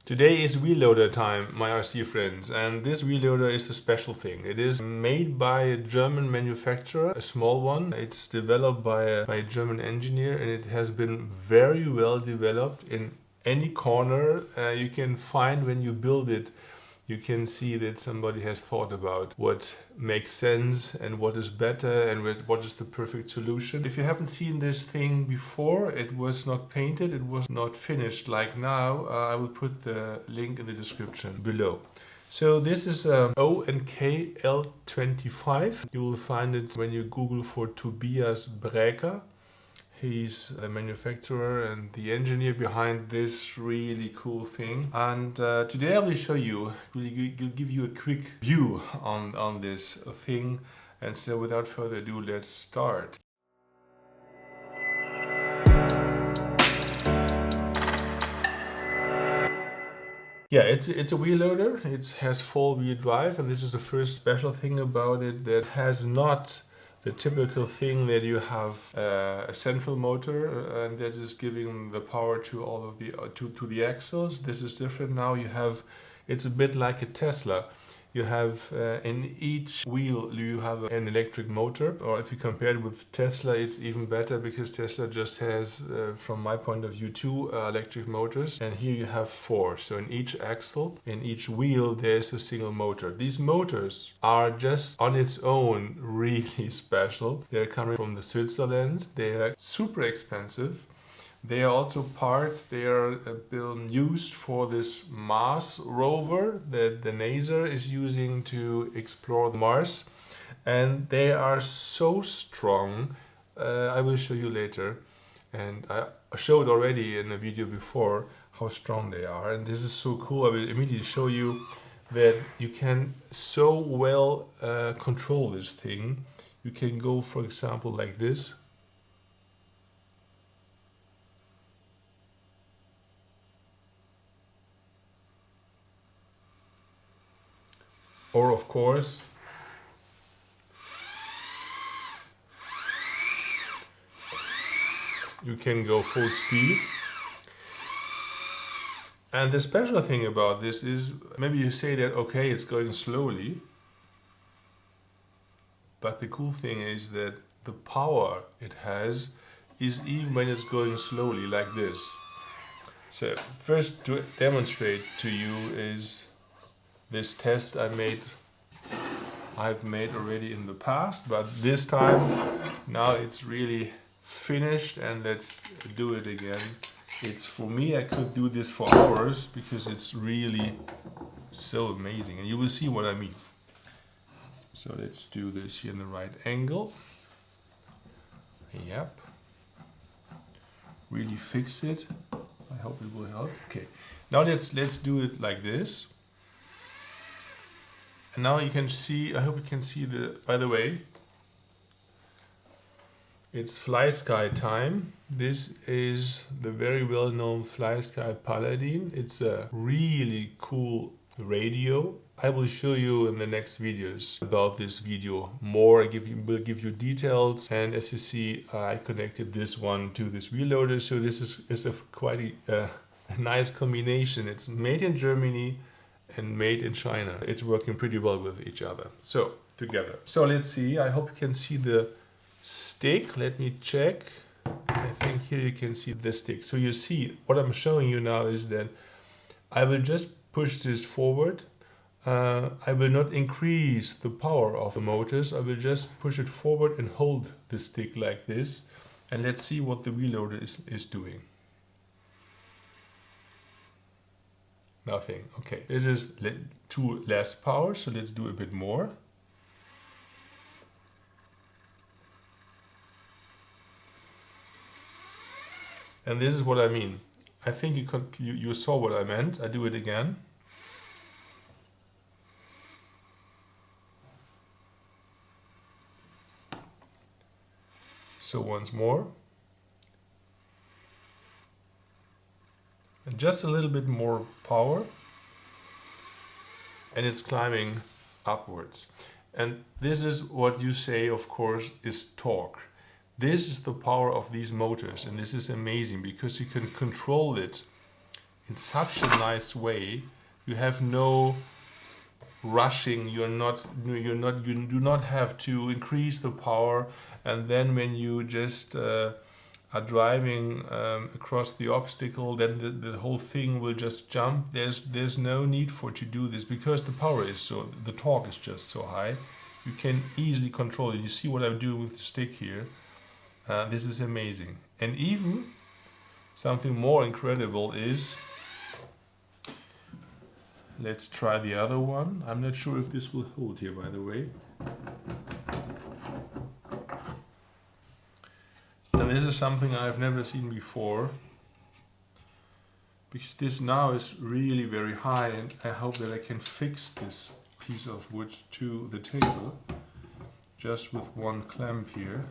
Today is wheel loader time, my RC friends, and this wheel loader is a special thing. It is made by a German manufacturer, a small one. It's developed by a German engineer, and it has been very well developed. In any corner you can find when you build it, you can see that somebody has thought about what makes sense and what is better and what is the perfect solution. If you haven't seen this thing before, it was not painted, it was not finished like now. I will put the link in the description below. So this is a O&K L25. You will find it when you Google for Tobias Braeker. He's the manufacturer and the engineer behind this really cool thing. And today I will show you, will give you a quick view on this thing. And so without further ado, let's start. Yeah, it's a wheel loader. It has four-wheel drive, and this is the first special thing about it that has not the typical thing that you have a central motor and that is giving the power to all of the to the axles. This is different now. It's a bit like a Tesla. You have in each wheel you have an electric motor, or if you compare it with Tesla, it's even better because Tesla just has, from my point of view, two electric motors, and here you have four. So in each axle, in each wheel, there's a single motor. These motors are just on its own really special. They're coming from the Switzerland. They are super expensive. They are also they are used for this Mars rover that the NASA is using to explore Mars. And they are so strong, I will show you later. And I showed already in a video before how strong they are. And this is so cool. I will immediately show you that you can so well control this thing. You can go, for example, like this. Or of course, you can go full speed. And the special thing about this is, maybe you say that, okay, it's going slowly. But the cool thing is that the power it has is even when it's going slowly like this. So first to demonstrate to you is this test I've made already in the past, but this time now it's really finished, and let's do it again. It's, for me, I could do this for hours because it's really so amazing, and you will see what I mean. So let's do this here in the right angle. Yep. Really fix it. I hope it will help. Okay. Now let's do it like this. And now you can see, I hope you can see by the way, it's Fly Sky time. This is the very well-known Fly Sky Paladin. It's a really cool radio. I will show you in the next videos about this video more. Will give you details. And as you see, I connected this one to this wheel loader. So this is quite a nice combination. It's made in Germany and made in China. It's working pretty well with each other. So together. So let's see. I hope you can see the stick. Let me check. I think here you can see the stick. So you see what I'm showing you now is that I will just push this forward. I will not increase the power of the motors. I will just push it forward and hold the stick like this. And let's see what the wheel loader is doing. Nothing. Okay, this is too less power, so let's do a bit more. And this is what I mean. I think you saw what I meant. I do it again. So once more. And just a little bit more power. And it's climbing upwards. And this is what you say, of course, is torque. This is the power of these motors, and this is amazing because you can control it in such a nice way. You have no rushing. You do not have to increase the power, and then when you just are driving across the obstacle, then the whole thing will just jump. There's no need for to do this because the power is the torque is just so high. You can easily control it. You see what I'm doing with the stick here. This is amazing. And even something more incredible is, let's try the other one. I'm not sure if this will hold here, by the way. And this is something I've never seen before, because this now is really very high, and I hope that I can fix this piece of wood to the table just with one clamp here.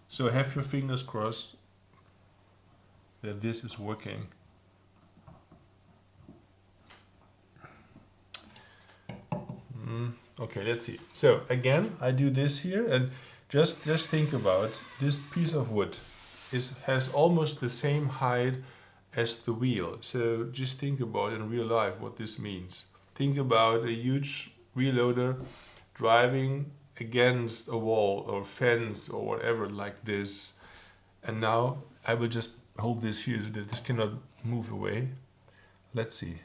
So have your fingers crossed that this is working. Okay, let's see. So again, I do this here, and just think about this piece of wood has almost the same height as the wheel. So just think about in real life what this means. Think about a huge wheel loader driving against a wall or fence or whatever like this. And now I will just hold this here so that this cannot move away. Let's see.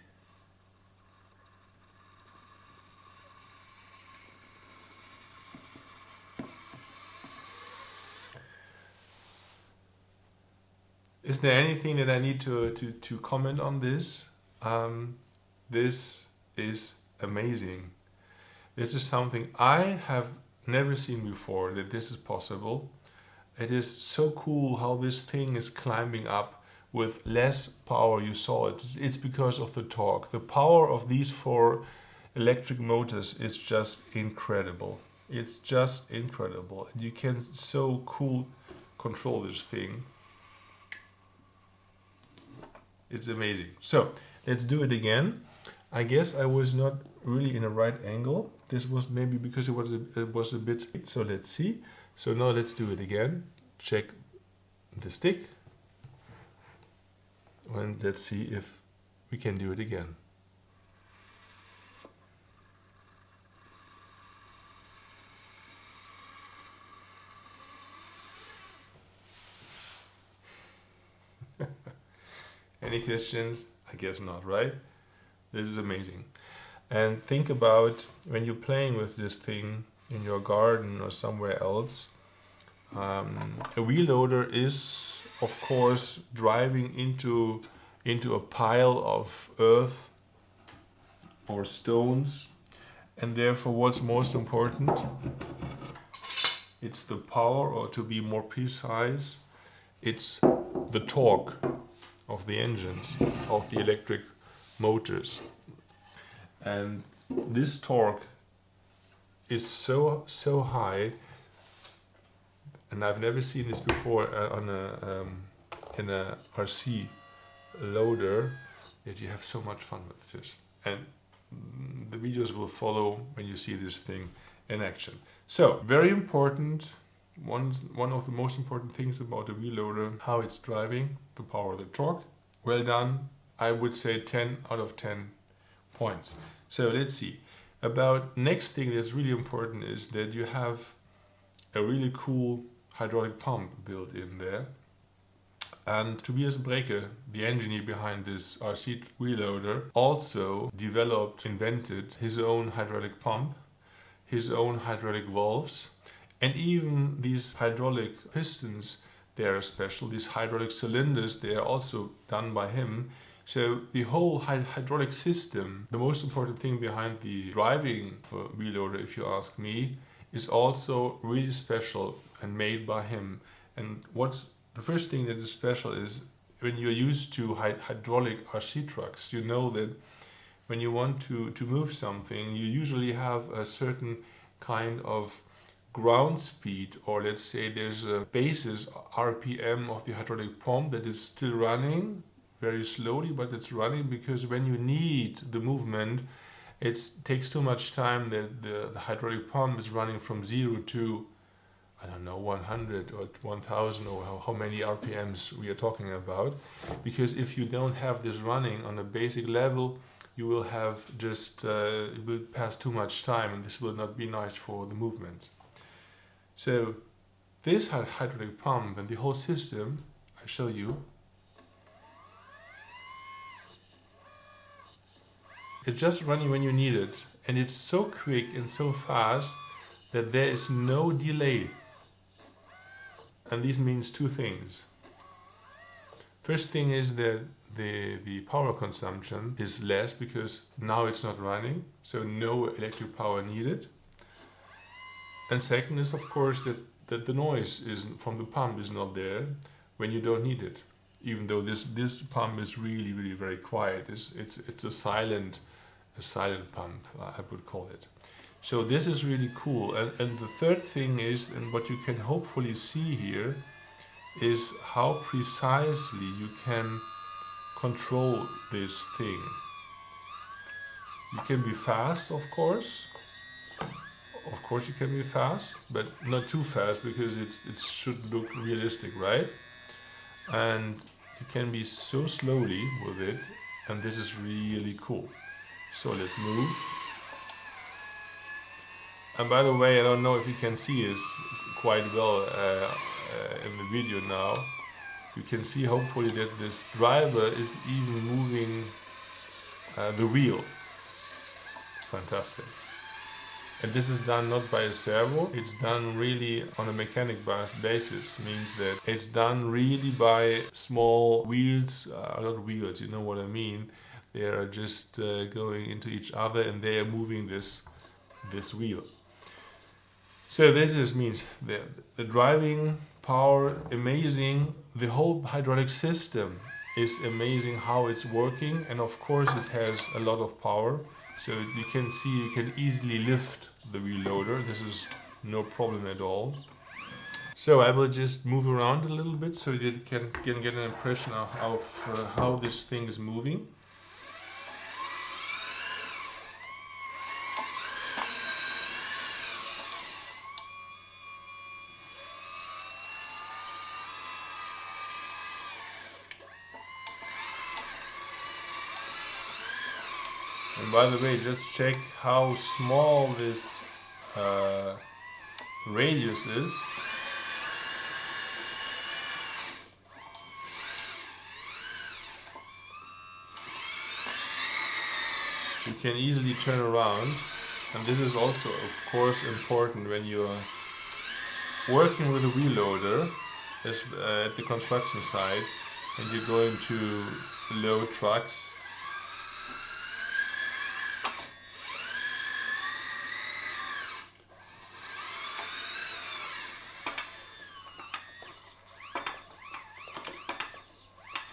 Is there anything that I need to comment on this? This is amazing. This is something I have never seen before, that this is possible. It is so cool how this thing is climbing up with less power. You saw it. It's because of the torque. The power of these 4 electric motors is just incredible. It's just incredible. You can so cool control this thing. It's amazing. So let's do it again. I guess I was not really in the right angle. This was maybe because it was a bit. So let's see. So now let's do it again. Check the stick. And let's see if we can do it again. Any questions? I guess not, right? This is amazing. And think about when you're playing with this thing in your garden or somewhere else. A wheel loader is, of course, driving into a pile of earth or stones. And therefore, what's most important? It's the power, or to be more precise, it's the torque of the engines, of the electric motors. And this torque is so high, and I've never seen this before in a RC loader, that you have so much fun with this. And the videos will follow when you see this thing in action. So very important, one of the most important things about a wheel loader, how it's driving, the power, the torque. Well done. I would say 10 out of 10 points. So let's see. About next thing that's really important is that you have a really cool hydraulic pump built in there. And Tobias Braeker, the engineer behind this RC wheel loader, also invented his own hydraulic pump, his own hydraulic valves, and even these hydraulic pistons, they are special. These hydraulic cylinders, they are also done by him. So the whole hydraulic system, the most important thing behind the driving for wheel loader, if you ask me, is also really special and made by him. And what's the first thing that is special is when you're used to hydraulic RC trucks, you know that when you want to move something, you usually have a certain kind of ground speed, or let's say there's a basis RPM of the hydraulic pump that is still running very slowly, but it's running because when you need the movement, it takes too much time that the hydraulic pump is running from 0 to, I don't know, 100 or 1000 or how many RPMs we are talking about. Because if you don't have this running on a basic level, you will have just, it will pass too much time, and this will not be nice for the movement. So this hydraulic pump and the whole system, I show you, it's just running when you need it. And it's so quick and so fast that there is no delay. And this means two things. First thing is that the power consumption is less because now it's not running, so no electric power needed. And second is, of course, that the noise from the pump is not there when you don't need it. Even though this pump is really, really very quiet. It's a silent pump, I would call it. So this is really cool. And the third thing is, and what you can hopefully see here, is how precisely you can control this thing. You can be fast, of course. Of course you can be fast, but not too fast, because it should look realistic, right? And you can be so slowly with it, and this is really cool. So let's move. And by the way, I don't know if you can see it quite well in the video now. You can see hopefully that this driver is even moving the wheel. It's fantastic. And this is done not by a servo, it's done really on a mechanic basis. Means that it's done really by small wheels, not wheels, you know what I mean. They are just going into each other, and they are moving this wheel. So this just means the driving power, amazing. The whole hydraulic system is amazing how it's working, and of course it has a lot of power. So you can see you can easily lift the wheel loader. This is no problem at all. So I will just move around a little bit so you can get an impression of how this thing is moving. And by the way, just check how small this radius is. You can easily turn around, and this is also, of course, important when you are working with a wheel loader at the construction site, and you're going to load trucks.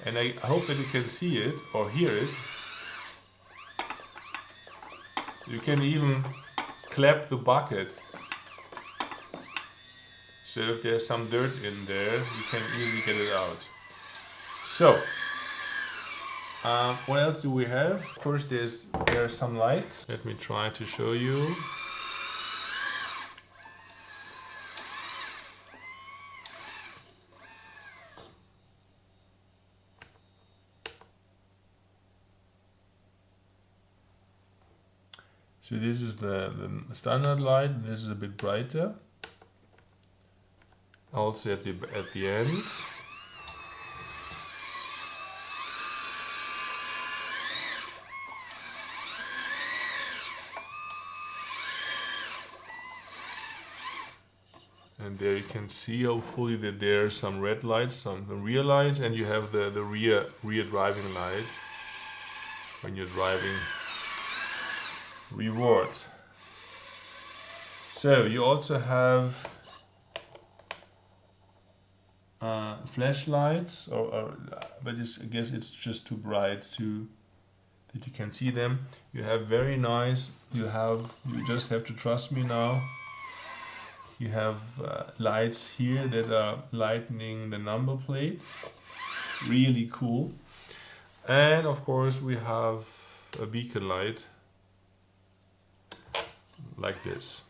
And I hope that you can see it or hear it. You can even clap the bucket. So if there's some dirt in there, you can easily get it out. So, what else do we have? Of course, there are some lights. Let me try to show you. So this is the standard light. This is a bit brighter. Also at the end. And there you can see hopefully that there are some red lights, some rear lights, and you have the rear driving light when you're driving reward. So you also have flashlights, but I guess it's just too bright that you can see them. You have very nice. You just have to trust me now. You have lights here that are lightening the number plate. Really cool. And of course we have a beacon light like this.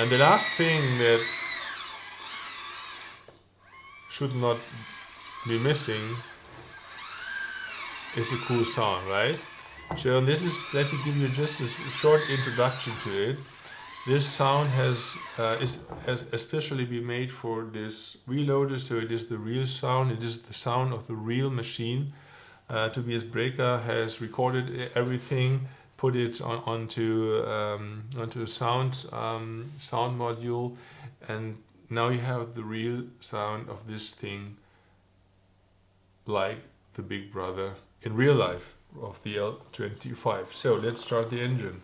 And the last thing that should not be missing is a cool sound, right? So this is, let me give you just a short introduction to it. This sound has especially been made for this reloader, so it is the real sound. It is the sound of the real machine. Tobias Braeker has recorded everything, put it onto a sound module, and now you have the real sound of this thing, like the big brother in real life of the L25. So let's start the engine.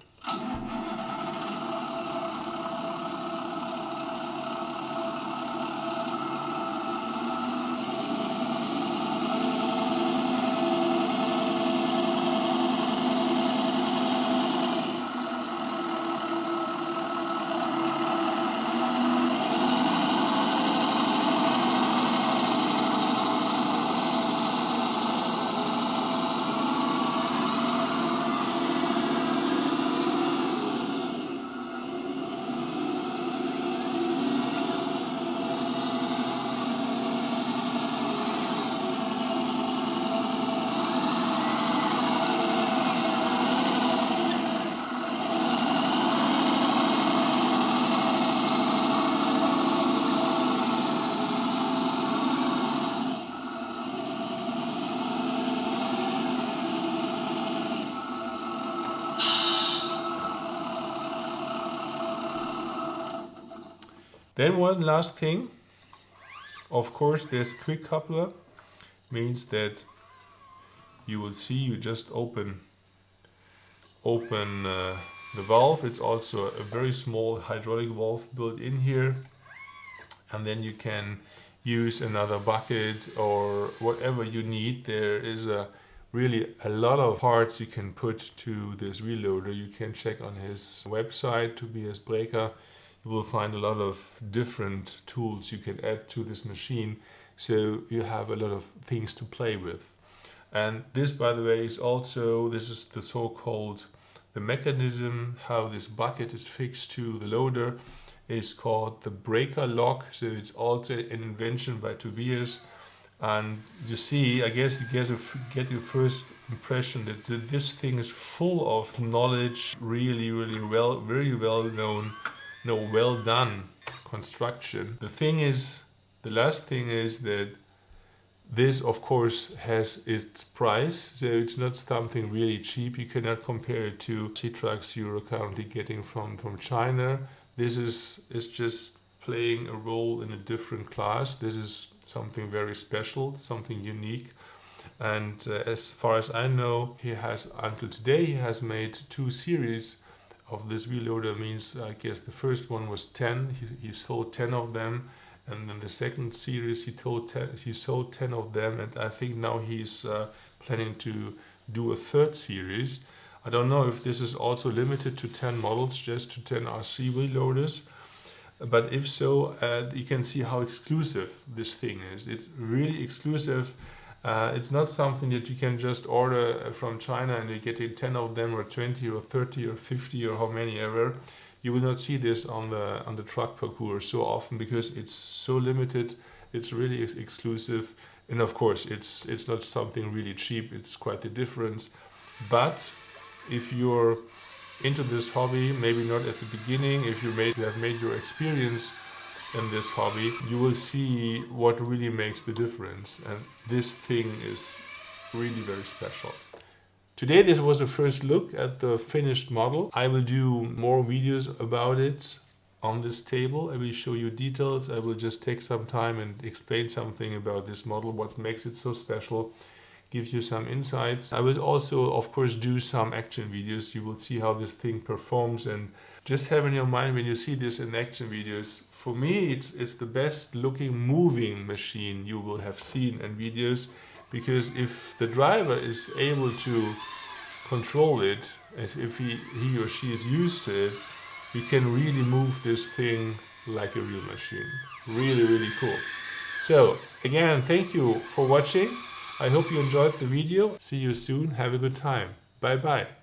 Then one last thing, of course, there's a quick coupler, means that you will see, you just open the valve. It's also a very small hydraulic valve built in here, and then you can use another bucket or whatever you need. There is really a lot of parts you can put to this reloader. You can check on his website, Tobias Braeker. You will find a lot of different tools you can add to this machine, so you have a lot of things to play with. And this, by the way, is also, this is the so-called, the mechanism how this bucket is fixed to the loader is called the Braeker lock. So it's also an invention by Tobias. And you see, I guess you get your first impression that this thing is full of knowledge, really well, very well known, well done construction. The last thing is that this, of course, has its price, so it's not something really cheap. You cannot compare it to C-Trucks you're currently getting from China. This is just playing a role in a different class. This is something very special, something unique. And as far as I know, he has, until today, he has made 2 series of this reloader. Means, I guess the first one was 10, he sold 10 of them, and then the second series he sold 10 of them, and I think now he's planning to do a 3rd series. I don't know if this is also limited to 10 models, just to 10 RC reloaders, but if so, you can see how exclusive this thing is. It's really exclusive. It's not something that you can just order from China and you get 10 of them, or 20 or 30 or 50 or how many ever. You will not see this on the truck parcours so often because it's so limited. It's really exclusive, and of course it's not something really cheap. It's quite the difference. But if you're into this hobby, maybe not at the beginning, if you have made your experience in this hobby, you will see what really makes the difference, and this thing is really very special. Today this was the first look at the finished model. I will do more videos about it on this table. I will show you details. I will just take some time and explain something about this model, what makes it so special, give you some insights. I will also, of course, do some action videos. You will see how this thing performs, and just have in your mind when you see this in action videos, for me it's the best looking moving machine you will have seen in videos, because if the driver is able to control it, if he or she is used to it, you can really move this thing like a real machine. Really cool. So again, thank you for watching. I hope you enjoyed the video. See you soon. Have a good time. Bye bye.